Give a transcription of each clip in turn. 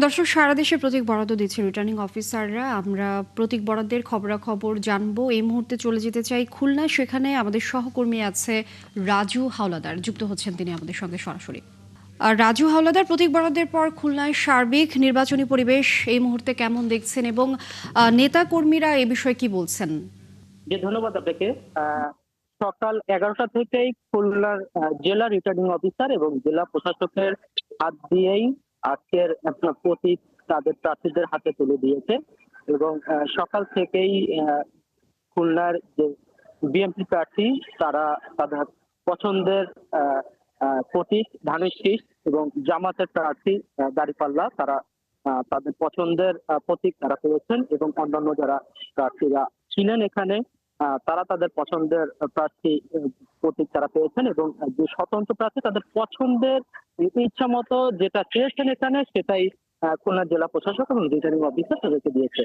দর্শক, সারা দেশে প্রতীক বরাদ্দ দিচ্ছে রিটার্নিং অফিসাররা। আমরা প্রতীক বরাদ্দের খবরাখবর জানবো। এই মুহূর্তে চলে যেতে চাই খুলনা। সেখানে আমাদের সহকর্মী আছে রাজু হাওলাদার, যুক্ত হচ্ছেন তিনি আমাদের সঙ্গে সরাসরি। আর রাজু হাওলাদার, প্রতীক বরাদ্দের পর খুলনায় সার্বিক নির্বাচনী পরিবেশ এই মুহূর্তে কেমন দেখছেন এবং নেতা কর্মীরা এ বিষয়ে কি বলছেন? ধন্যবাদ আপনাকে। সকাল 11টা থেকেই খুলনার জেলা রিটার্নিং অফিসার এবং জেলা প্রশাসকের হাত দিয়েই আজকের আপনার প্রতীক তাদের প্রার্থীদের হাতে তুলে দিয়েছে এবং সকাল থেকেই খুলনার যে বিএনপি প্রার্থী তারা তাদের পছন্দের প্রতীক ধানের শীষ এবং জামাতের প্রার্থী দাঁড়িপাল্লা তারা তাদের পছন্দের প্রতীক তারা পেয়েছেন এবং অন্যান্য যারা প্রার্থীরা ছিলেন এখানে তারা তাদের পছন্দের প্রার্থী প্রতীক তারা পেয়েছেন এবং যে স্বতন্ত্র প্রার্থী তাদের পছন্দের ইচ্ছা মতো যেটা চেয়েছেন এখানে সেটাই খুলনা জেলা প্রশাসক এবং রিটার্নিং অফিসার তাদেরকে দিয়েছে।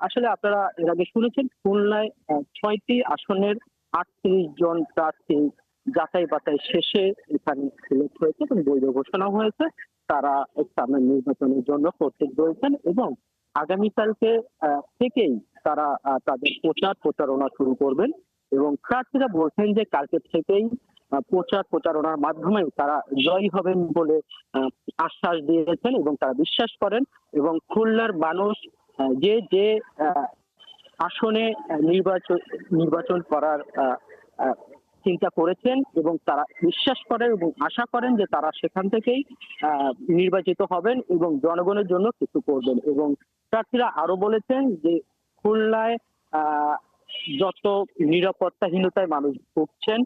আসলে আপনারা এর আগে শুনেছেন খুলনায় 6টি আসনের 38 জন প্রার্থী যাচাই বাছাই শেষে এখানে সিলেক্ট হয়েছে এবং বৈধ ঘোষণা হয়েছে। তারা সামনের নির্বাচনের জন্য প্রস্তুত রয়েছেন এবং আগামীকালকে থেকেই তারা তাদের প্রচারণা শুরু করবেন এবং প্রার্থীরা বলছেন যে কালকে থেকেই প্রচারণার মাধ্যমে তারা জয়ী হবেন বলে আশ্বাস দিয়েছেন এবং তারা বিশ্বাস করেন এবং খুলনার মানুষ যে যে আসনে নির্বাচন করার চিন্তা করেছেন এবং তারা বিশ্বাস করেন এবং আশা করেন যে তারা সেখান থেকেই নির্বাচিত হবেন এবং জনগণের জন্য কিছু করবেন এবং প্রার্থীরা আরো বলেছেন যে খুলনায় যত নিরাপত্তাহীনতায় মানুষ ভুগছেন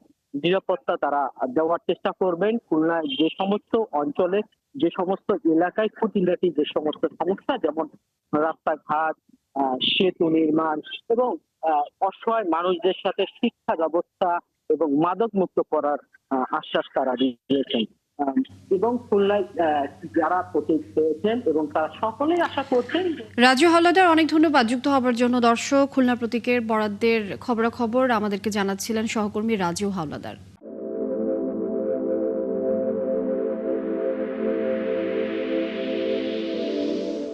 নিরাপত্তা তারা দেওয়ার চেষ্টা করবেন। খুলনায় যে সমস্ত অঞ্চলে যে সমস্ত এলাকায় খুঁটিনাটি যে সমস্ত সমস্যা যেমন রাস্তাঘাট সেতু নির্মাণ এবং অসহায় মানুষদের সাথে শিক্ষা ব্যবস্থা এবং মাদক মুক্ত করার আশ্বাস তারা দিয়েছেন এবং খুলনায় যারা প্রতীক পেয়েছেন এবং তারা সকলেই আশা করছেন। রাজু হাওলাদার, অনেক ধন্যবাদ যুক্ত হবার জন্য। দর্শক, খুলনা প্রতীকের বরাদ্দের খবরাখবর আমাদেরকে জানাচ্ছিলেন সহকর্মী রাজু হাওলাদার।